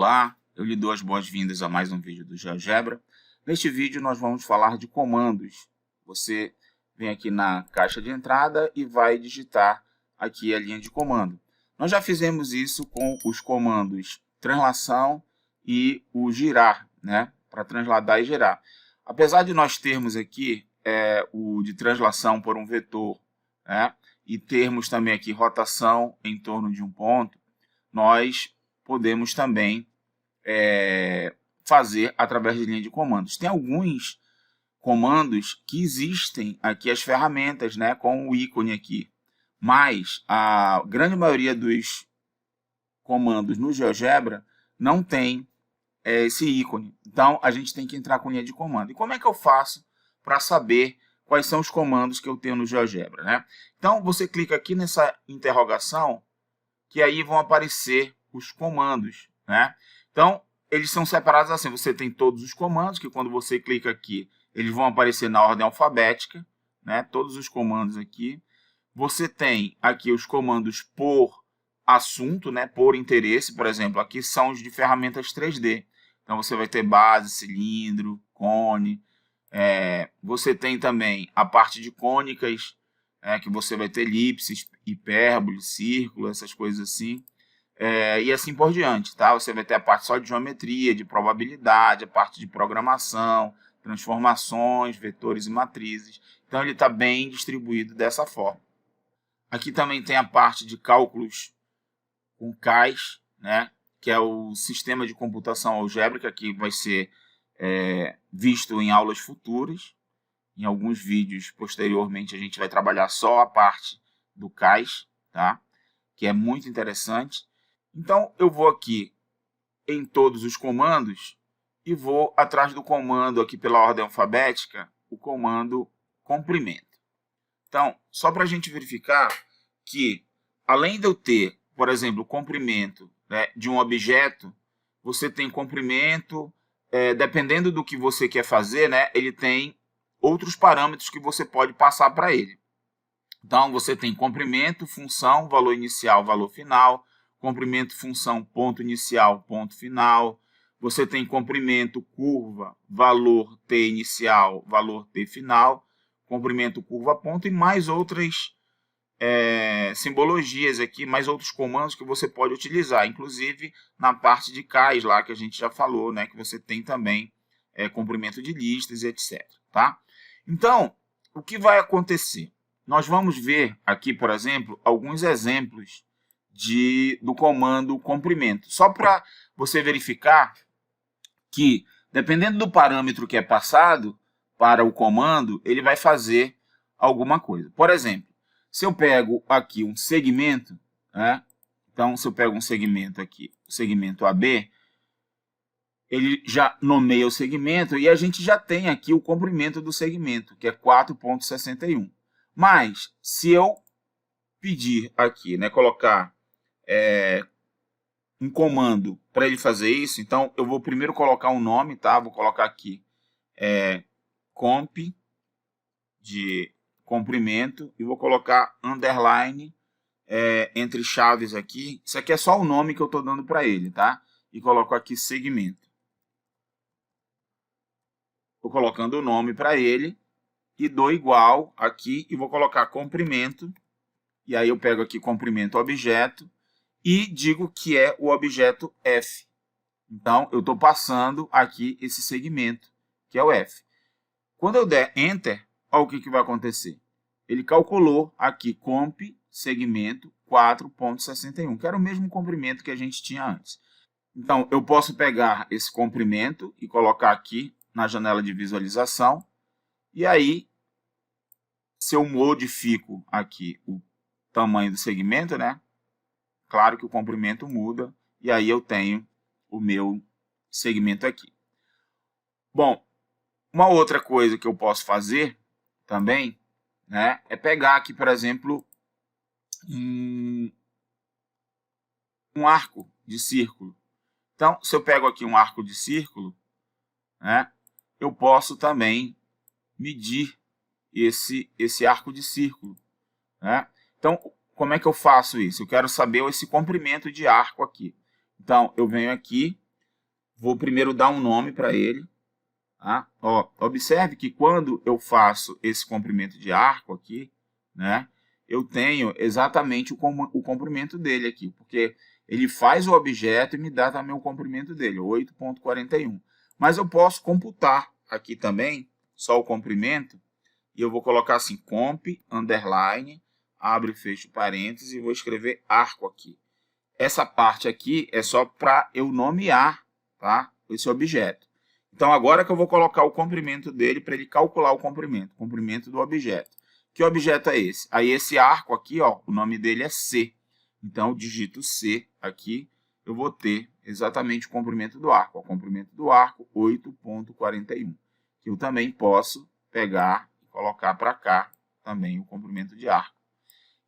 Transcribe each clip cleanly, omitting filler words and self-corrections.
Olá, eu lhe dou as boas-vindas a mais um vídeo do GeoGebra. Neste vídeo nós vamos falar de comandos. Você vem aqui na caixa de entrada e vai digitar aqui a linha de comando. Nós já fizemos isso com os comandos translação e o girar, né? Para transladar e girar. Apesar de nós termos aqui o de translação por um vetor, né? E termos também aqui rotação em torno de um ponto, nós podemos também fazer através de linha de comandos. Tem alguns comandos que existem aqui, as ferramentas, né, com o ícone aqui, mas a grande maioria dos comandos no GeoGebra não tem esse ícone. Então, a gente tem que entrar com linha de comando. E como é que eu faço para saber quais são os comandos que eu tenho no GeoGebra, né? Então, você clica aqui nessa interrogação, que aí vão aparecer os comandos, né? Então, eles são separados assim. Você tem todos os comandos, que quando você clica aqui, eles vão aparecer na ordem alfabética, né? Todos os comandos aqui. Você tem aqui os comandos por assunto, né? Por interesse, por exemplo, aqui são os de ferramentas 3D. Então, você vai ter base, cilindro, cone. Você tem também a parte de cônicas, que você vai ter elipses, hipérbole, círculo, essas coisas assim. E assim por diante, tá? Você vai ter a parte só de geometria, de probabilidade, a parte de programação, transformações, vetores e matrizes. Então, ele está bem distribuído dessa forma. Aqui também tem a parte de cálculos com CAIS, né? Que é o sistema de computação algébrica, que vai ser visto em aulas futuras. Em alguns vídeos, posteriormente, a gente vai trabalhar só a parte do CAIS, tá? Que é muito interessante. Então, eu vou aqui em todos os comandos e vou atrás do comando aqui pela ordem alfabética, o comando comprimento. Então, só para a gente verificar que, além de eu ter, por exemplo, o comprimento, né, de um objeto, você tem comprimento, dependendo do que você quer fazer, né, ele tem outros parâmetros que você pode passar para ele. Então, você tem comprimento, função, valor inicial, valor final, comprimento, função, ponto inicial, ponto final. Você tem comprimento, curva, valor T inicial, valor T final, comprimento, curva, ponto e mais outras simbologias aqui, mais outros comandos que você pode utilizar, inclusive na parte de CAIS lá que a gente já falou, né, que você tem também comprimento de listas e etc. Tá? Então, o que vai acontecer? Nós vamos ver aqui, por exemplo, alguns exemplos do comando comprimento. Só para você verificar que, dependendo do parâmetro que é passado para o comando, ele vai fazer alguma coisa. Por exemplo, se eu pego aqui um segmento, né? Então, se eu pego um segmento aqui, o segmento AB, ele já nomeia o segmento e a gente já tem aqui o comprimento do segmento, que é 4,61. Mas, se eu pedir aqui, né, colocar um comando para ele fazer isso, então eu vou primeiro colocar um nome, tá? Vou colocar aqui comp de comprimento e vou colocar underline entre chaves aqui. Isso aqui é só o nome que eu estou dando para ele, tá? E coloco aqui segmento. Vou colocando o nome para ele e dou igual aqui e vou colocar comprimento. E aí eu pego aqui comprimento objeto e digo que é o objeto F. Então, eu estou passando aqui esse segmento, que é o F. Quando eu der Enter, olha o que vai acontecer. Ele calculou aqui comp segmento 4,61, que era o mesmo comprimento que a gente tinha antes. Então, eu posso pegar esse comprimento e colocar aqui na janela de visualização. E aí, se eu modifico aqui o tamanho do segmento, né? Claro que o comprimento muda e aí eu tenho o meu segmento aqui. Bom, uma outra coisa que eu posso fazer também, né, é pegar aqui, por exemplo, um arco de círculo. Então, se eu pego aqui um arco de círculo, né, eu posso também medir esse arco de círculo, né? Então, como é que eu faço isso? Eu quero saber esse comprimento de arco aqui. Então, eu venho aqui vou primeiro dar um nome para ele. Tá? Ó, observe que quando eu faço esse comprimento de arco aqui, né, eu tenho exatamente o comprimento dele aqui, porque ele faz o objeto e me dá também o comprimento dele, 8,41. Mas eu posso computar aqui também só o comprimento, e eu vou colocar assim, comp, underline, abre e fecha parênteses, e vou escrever arco aqui. Essa parte aqui é só para eu nomear, tá, esse objeto. Então, agora que eu vou colocar o comprimento dele para ele calcular o comprimento do objeto. Que objeto é esse? Aí, esse arco aqui, ó, o nome dele é C. Então, eu digito C aqui, eu vou ter exatamente o comprimento do arco. O comprimento do arco, 8,41. Que eu também posso pegar e colocar para cá também o comprimento de arco.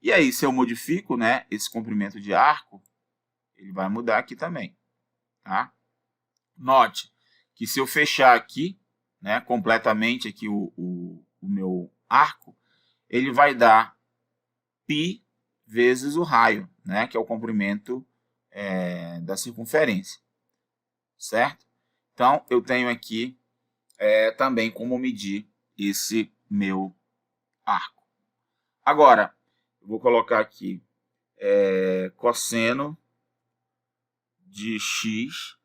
E aí, se eu modifico, né, esse comprimento de arco, ele vai mudar aqui também. Tá? Note que se eu fechar aqui, né, completamente aqui o meu arco, ele vai dar π vezes o raio, né, que é o comprimento da circunferência, certo? Então, eu tenho aqui também como medir esse meu arco. Agora, eu vou colocar aqui cosseno de x.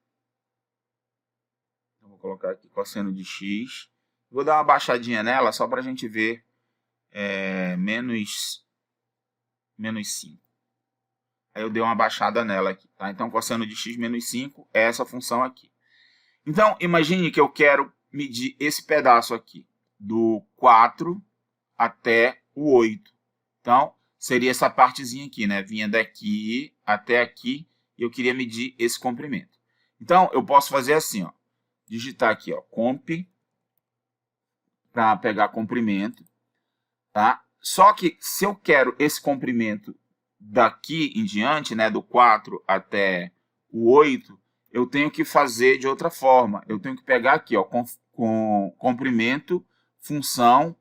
Vou colocar aqui cosseno de x. Vou dar uma baixadinha nela só para a gente ver menos 5. Aí eu dei uma baixada nela aqui. Tá? Então, cosseno de x menos 5 é essa função aqui. Então, imagine que eu quero medir esse pedaço aqui, do 4 até o 8. Então, seria essa partezinha aqui, né? Vinha daqui até aqui e eu queria medir esse comprimento. Então, eu posso fazer assim, ó. Digitar aqui, ó, comp, para pegar comprimento, tá? Só que se eu quero esse comprimento daqui em diante, né, do 4 até o 8, eu tenho que fazer de outra forma. Eu tenho que pegar aqui, ó, com comprimento, função,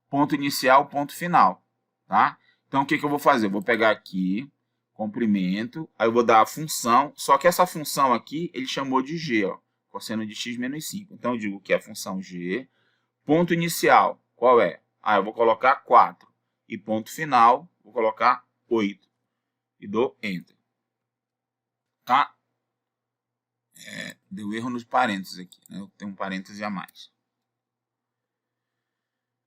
ponto inicial, ponto final, tá? Então, o que eu vou fazer? Eu vou pegar aqui, comprimento, aí eu vou dar a função, só que essa função aqui, ele chamou de g, ó. Cosseno de x menos 5. Então, eu digo que é a função g. Ponto inicial, qual é? Eu vou colocar 4. E ponto final, vou colocar 8. E dou Enter. Tá? Deu erro nos parênteses aqui. Né? Eu tenho um parêntese a mais.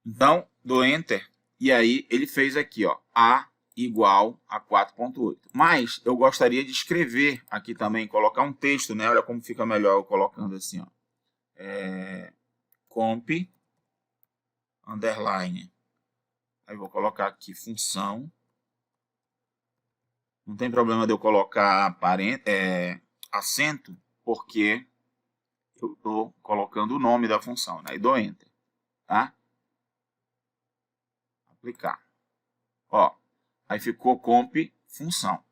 Então, dou Enter. E aí, ele fez aqui, ó, A igual a 4,8. Mas eu gostaria de escrever aqui também, colocar um texto, né? Olha como fica melhor eu colocando assim, ó. Comp, underline. Aí vou colocar aqui função. Não tem problema de eu colocar acento, porque eu estou colocando o nome da função, né? E dou Enter. Tá? Aplicar. Ó, aí ficou comp função.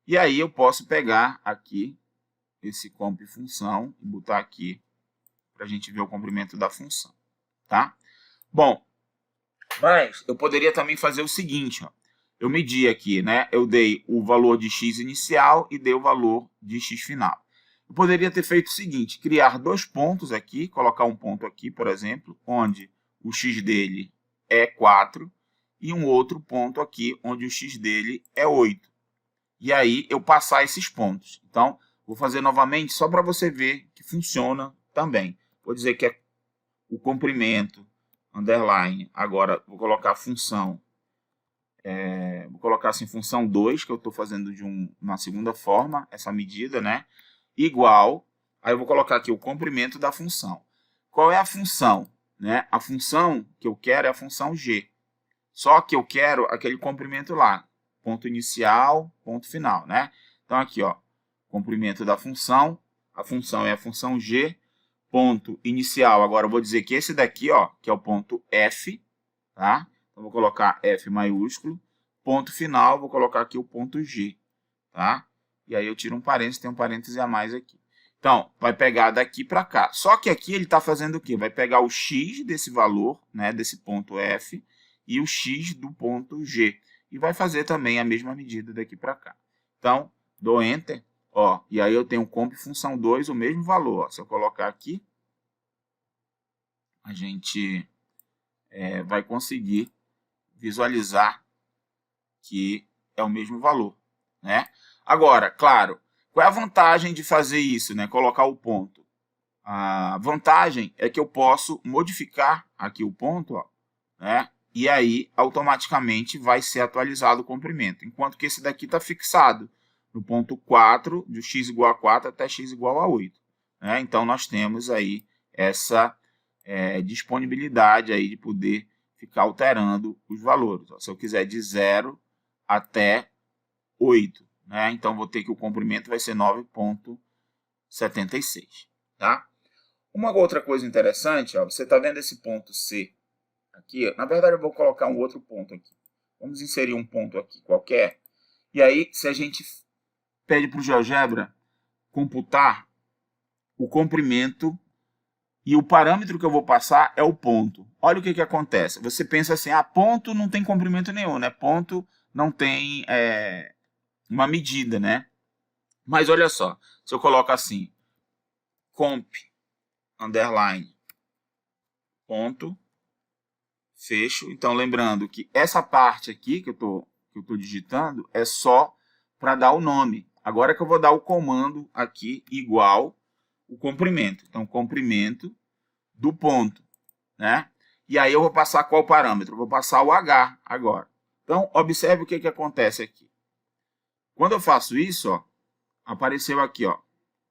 E aí eu posso pegar aqui esse comp função e botar aqui para a gente ver o comprimento da função. Tá? Bom, mas eu poderia também fazer o seguinte, ó. Eu medi aqui, né? Eu dei o valor de x inicial e dei o valor de x final. Eu poderia ter feito o seguinte, criar dois pontos aqui, colocar um ponto aqui, por exemplo, onde o x dele é 4, e um outro ponto aqui, onde o x dele é 8. E aí, eu passar esses pontos. Então, vou fazer novamente, só para você ver que funciona também. Vou dizer que é o comprimento, underline, agora vou colocar a função, vou colocar assim, função 2, que eu estou fazendo de uma segunda forma, essa medida, né? Igual, aí eu vou colocar aqui o comprimento da função. Qual é a função? Né? A função que eu quero é a função g. Só que eu quero aquele comprimento lá, ponto inicial, ponto final, né? Então aqui, ó, comprimento da função, a função é a função g, ponto inicial, agora eu vou dizer que esse daqui, ó, que é o ponto f, tá? Então, vou colocar F maiúsculo. Ponto final, vou colocar aqui o ponto G. Tá? E aí eu tiro um parênteses, tem um parêntese a mais aqui. Então, vai pegar daqui para cá. Só que aqui ele está fazendo o quê? Vai pegar o x desse valor, né, desse ponto F, e o x do ponto G. E vai fazer também a mesma medida daqui para cá. Então, dou Enter. Ó, e aí eu tenho comp função 2, o mesmo valor. Ó. Se eu colocar aqui, a gente vai conseguir visualizar que é o mesmo valor, né? Agora, claro, qual é a vantagem de fazer isso, né? Colocar o ponto. A vantagem é que eu posso modificar aqui o ponto, ó, né? E aí, automaticamente, vai ser atualizado o comprimento. Enquanto que esse daqui está fixado no ponto 4, de x igual a 4 até x igual a 8. Né? Então, nós temos aí essa disponibilidade aí de poder ficar alterando os valores. Ó, se eu quiser de 0 até 8, né? Então, vou ter que o comprimento vai ser 9,76. Tá? Uma outra coisa interessante, ó, você está vendo esse ponto C aqui? Na verdade, eu vou colocar um outro ponto aqui. Vamos inserir um ponto aqui qualquer. E aí, se a gente pede para o GeoGebra computar o comprimento e o parâmetro que eu vou passar é o ponto. Olha o que acontece. Você pensa assim, ponto não tem comprimento nenhum, né? Ponto não tem uma medida, né? Mas olha só, se eu coloco assim, comp, underline, ponto, fecho. Então, lembrando que essa parte aqui que eu tô digitando é só para dar o nome. Agora que eu vou dar o comando aqui igual o comprimento. Então, comprimento do ponto, né? E aí eu vou passar qual parâmetro? Eu vou passar o H agora. Então, observe o que acontece aqui. Quando eu faço isso, ó, apareceu aqui, ó,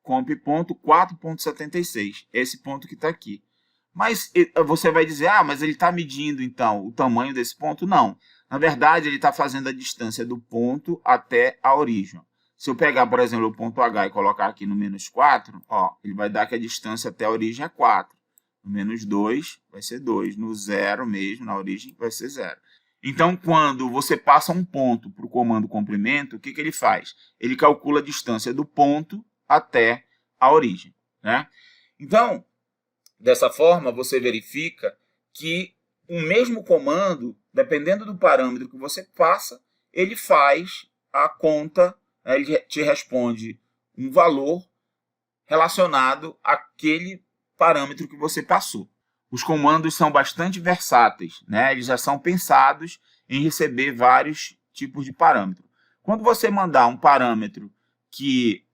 comp.4.76, esse ponto que está aqui. Mas você vai dizer, mas ele está medindo, então, o tamanho desse ponto? Não. Na verdade, ele está fazendo a distância do ponto até a origem. Se eu pegar, por exemplo, o ponto H e colocar aqui no menos 4, ó, ele vai dar que a distância até a origem é 4. No menos 2 vai ser 2. No 0 mesmo, na origem, vai ser 0. Então, quando você passa um ponto para o comando comprimento, o que ele faz? Ele calcula a distância do ponto até a origem, né? Então, dessa forma, você verifica que o mesmo comando, dependendo do parâmetro que você passa, ele faz a conta, né? Ele te responde um valor relacionado àquele parâmetro que você passou. Os comandos são bastante versáteis, né? Eles já são pensados em receber vários tipos de parâmetro. Quando você mandar um parâmetro que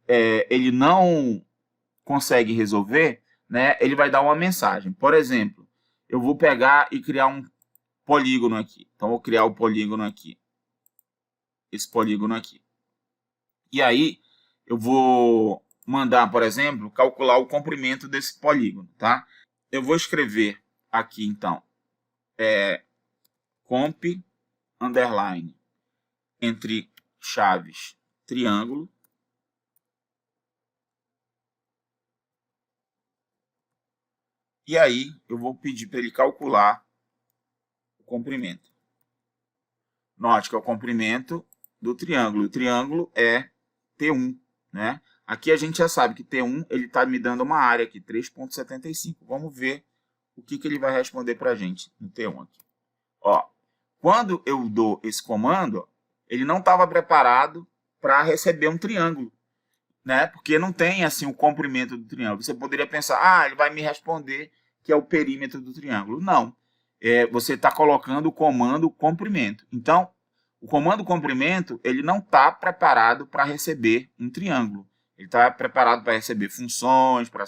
ele não consegue resolver, né, ele vai dar uma mensagem. Por exemplo, eu vou pegar e criar um polígono aqui. Então, eu vou criar o polígono aqui. Esse polígono aqui. E aí, eu vou mandar, por exemplo, calcular o comprimento desse polígono, tá? Eu vou escrever aqui, então, comp, underline, entre chaves, triângulo. E aí, eu vou pedir para ele calcular o comprimento. Note que é o comprimento do triângulo. O triângulo é T1, né? Aqui a gente já sabe que T1 ele está me dando uma área aqui, 3,75. Vamos ver o que ele vai responder para a gente no T1 aqui. Ó, quando eu dou esse comando, ó, ele não estava preparado para receber um triângulo, né? Porque não tem assim o comprimento do triângulo. Você poderia pensar, ele vai me responder que é o perímetro do triângulo. Não. Você está colocando o comando comprimento. Então, o comando comprimento ele não está preparado para receber um triângulo. Ele está preparado para receber funções, para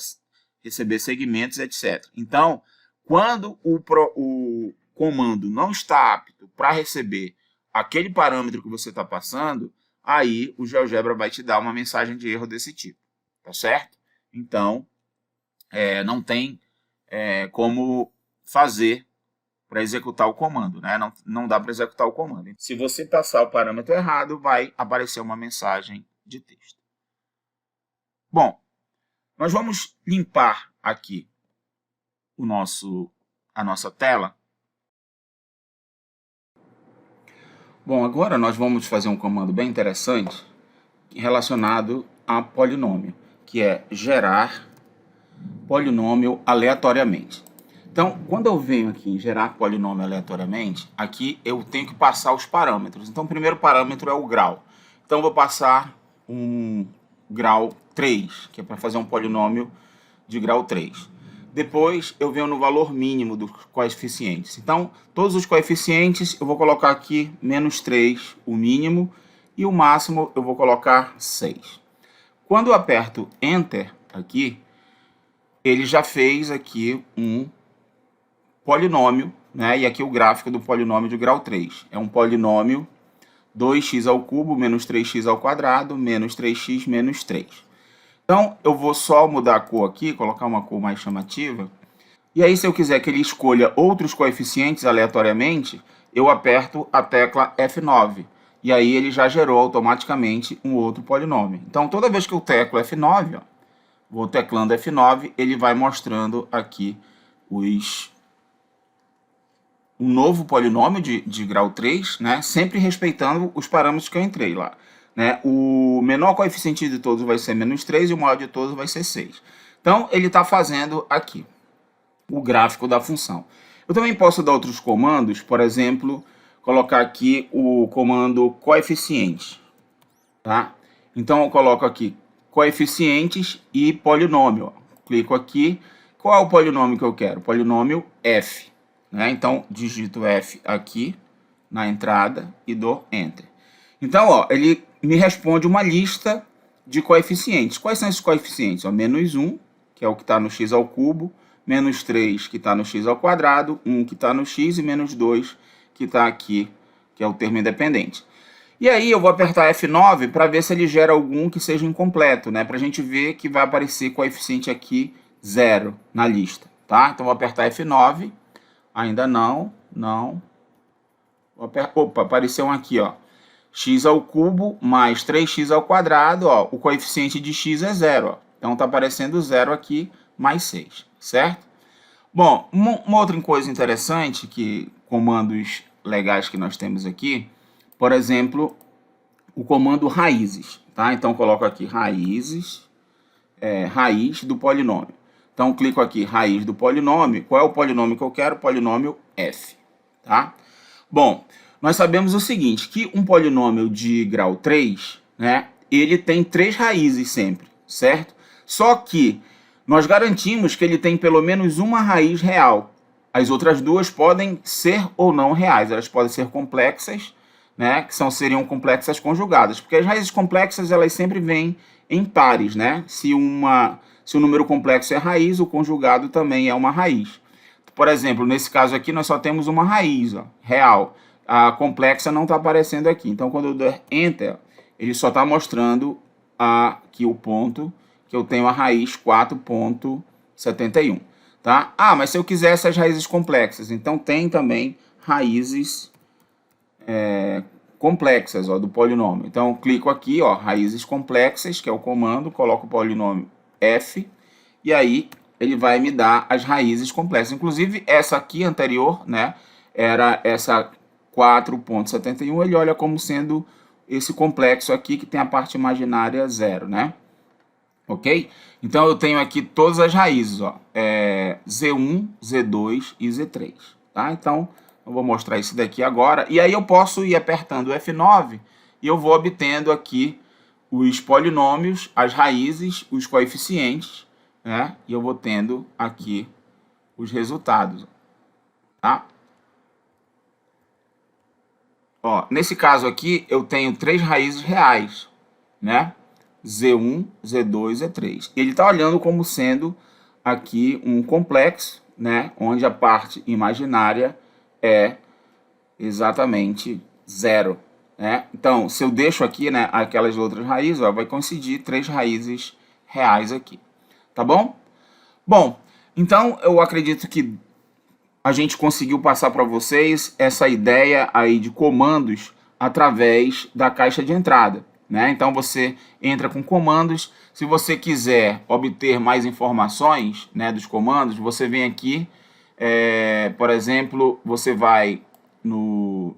receber segmentos, etc. Então, quando o comando não está apto para receber aquele parâmetro que você está passando, aí o GeoGebra vai te dar uma mensagem de erro desse tipo, tá certo? Então, não tem como fazer para executar o comando, né? Não dá para executar o comando. Se você passar o parâmetro errado, vai aparecer uma mensagem de texto. Bom, nós vamos limpar aqui a nossa tela. Bom, agora nós vamos fazer um comando bem interessante relacionado a polinômio, que é gerar polinômio aleatoriamente. Então, quando eu venho aqui em gerar polinômio aleatoriamente, aqui eu tenho que passar os parâmetros. Então, o primeiro parâmetro é o grau. Então, eu vou passar um grau 3, que é para fazer um polinômio de grau 3. Depois eu venho no valor mínimo dos coeficientes. Então, todos os coeficientes eu vou colocar aqui menos 3, o mínimo, e o máximo eu vou colocar 6. Quando eu aperto Enter aqui, ele já fez aqui um polinômio, né? E aqui o gráfico do polinômio de grau 3. É um polinômio 2x ao cubo menos 3x ao quadrado menos 3x menos 3. Então, eu vou só mudar a cor aqui, colocar uma cor mais chamativa. E aí, se eu quiser que ele escolha outros coeficientes aleatoriamente, eu aperto a tecla F9. E aí, ele já gerou automaticamente um outro polinômio. Então, toda vez que eu teclo F9, ó, vou teclando F9, ele vai mostrando aqui um novo polinômio de grau 3, né? Sempre respeitando os parâmetros que eu entrei lá. Né? O menor coeficiente de todos vai ser menos 3 e o maior de todos vai ser 6. Então, ele está fazendo aqui o gráfico da função. Eu também posso dar outros comandos, por exemplo, colocar aqui o comando coeficiente. Tá? Então, eu coloco aqui coeficientes e polinômio. Clico aqui. Qual é o polinômio que eu quero? Polinômio f. Né? Então, digito F aqui na entrada e dou Enter. Então, ó, ele me responde uma lista de coeficientes. Quais são esses coeficientes? Ó, menos 1, que é o que está no x ao cubo, menos 3, que está no x ao quadrado, 1 que está no x e menos 2, que está aqui, que é o termo independente. E aí eu vou apertar F9 para ver se ele gera algum que seja incompleto, né? Para a gente ver que vai aparecer coeficiente aqui 0 na lista, tá? Então vou apertar F9, ainda não. Opa, apareceu um aqui, ó. X ao cubo mais 3x ao quadrado, ó, o coeficiente de x é 0, ó. Então está aparecendo 0 aqui, mais 6, certo? Bom, uma outra coisa interessante, que comandos legais que nós temos aqui, por exemplo, o comando raízes, tá? Então coloco aqui raízes, raiz do polinômio. Então clico aqui, raiz do polinômio. Qual é o polinômio que eu quero? Polinômio f, tá? Bom, nós sabemos o seguinte, que um polinômio de grau 3, né, ele tem 3 raízes sempre, certo? Só que nós garantimos que ele tem pelo menos uma raiz real. As outras duas podem ser ou não reais, elas podem ser complexas, né, que seriam complexas conjugadas, porque as raízes complexas elas sempre vêm em pares, né? Se o número complexo é raiz, o conjugado também é uma raiz. Por exemplo, nesse caso aqui nós só temos uma raiz, ó, real. A complexa não está aparecendo aqui. Então, quando eu der Enter, ele só está mostrando aqui o ponto que eu tenho a raiz 4,71. Tá? Ah, mas se eu quiser essas raízes complexas, então tem também raízes complexas, ó, do polinômio. Então, eu clico aqui, ó, raízes complexas, que é o comando, coloco o polinômio f, e aí ele vai me dar as raízes complexas. Inclusive, essa aqui anterior, né, era essa 4,71, ele olha como sendo esse complexo aqui, que tem a parte imaginária 0, né? Ok? Então, eu tenho aqui todas as raízes, ó, Z1, Z2 e Z3, tá? Então, eu vou mostrar isso daqui agora. E aí eu posso ir apertando F9 e eu vou obtendo aqui os polinômios, as raízes, os coeficientes, né? E eu vou tendo aqui os resultados, tá? Ó, nesse caso aqui, eu tenho 3 raízes reais, né? Z1, Z2, Z3. Ele está olhando como sendo aqui um complexo, né? Onde a parte imaginária é exatamente 0. Né? Então, se eu deixo aqui, né, aquelas outras raízes, ó, vai coincidir 3 raízes reais aqui. Tá bom? Bom, então eu acredito que a gente conseguiu passar para vocês essa ideia aí de comandos através da caixa de entrada. Né? Então você entra com comandos. Se você quiser obter mais informações, né, dos comandos, você vem aqui, por exemplo, você vai no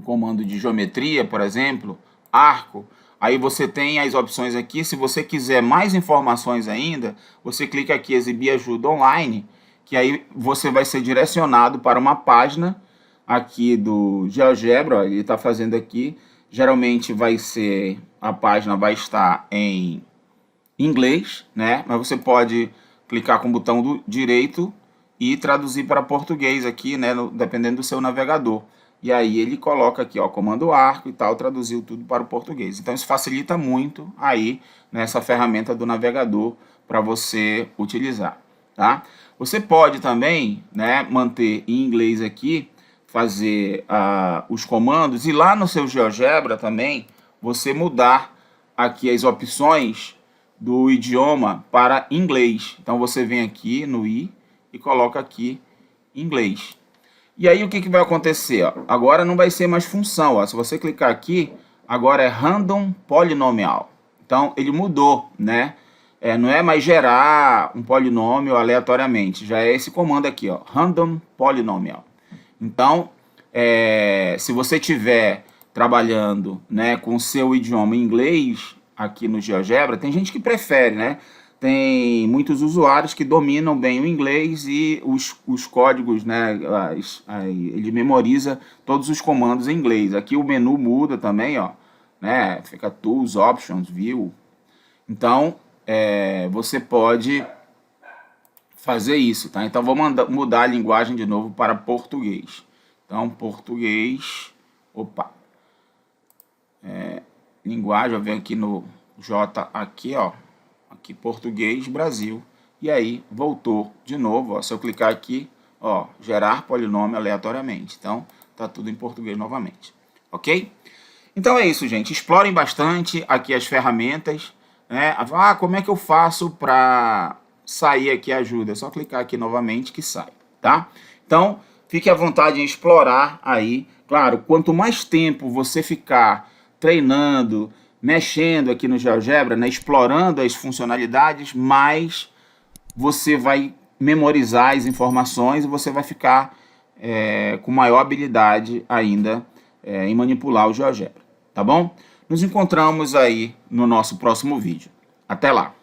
comando de geometria, por exemplo, arco, aí você tem as opções aqui. Se você quiser mais informações ainda, você clica aqui, exibir ajuda online, que aí você vai ser direcionado para uma página aqui do GeoGebra, ó, ele está fazendo aqui, geralmente a página vai estar em inglês, né? Mas você pode clicar com o botão do direito e traduzir para português aqui, né? Dependendo do seu navegador. E aí ele coloca aqui, ó, comando arco e tal, traduziu tudo para o português. Então isso facilita muito aí nessa ferramenta do navegador para você utilizar, tá? Você pode também, né, manter em inglês aqui, fazer os comandos e lá no seu GeoGebra também você mudar aqui as opções do idioma para inglês. Então você vem aqui no i e coloca aqui inglês. E aí o que vai acontecer? Ó? Agora não vai ser mais função. Ó. Se você clicar aqui, agora é random polynomial. Então ele mudou, né? Não é mais gerar um polinômio aleatoriamente. Já é esse comando aqui, ó, random polynomial. Então, se você estiver trabalhando, né, com o seu idioma em inglês aqui no GeoGebra, tem gente que prefere, né? Tem muitos usuários que dominam bem o inglês e os códigos, né, ele memoriza todos os comandos em inglês. Aqui o menu muda também, ó, né, fica Tools, Options, View. Então, você pode fazer isso, tá? Então, vou mudar a linguagem de novo para português. Então, português, linguagem, eu venho aqui no J aqui, ó, aqui português, Brasil, e aí voltou de novo, ó, se eu clicar aqui, ó, gerar polinômio aleatoriamente, então tá tudo em português novamente, ok? Então é isso, gente, explorem bastante aqui as ferramentas, né? Como é que eu faço para sair aqui a ajuda? É só clicar aqui novamente que sai, tá? Então, fique à vontade em explorar aí, claro, quanto mais tempo você ficar treinando, mexendo aqui no GeoGebra, né, explorando as funcionalidades, mais você vai memorizar as informações e você vai ficar com maior habilidade ainda em manipular o GeoGebra, tá bom? Nos encontramos aí no nosso próximo vídeo. Até lá!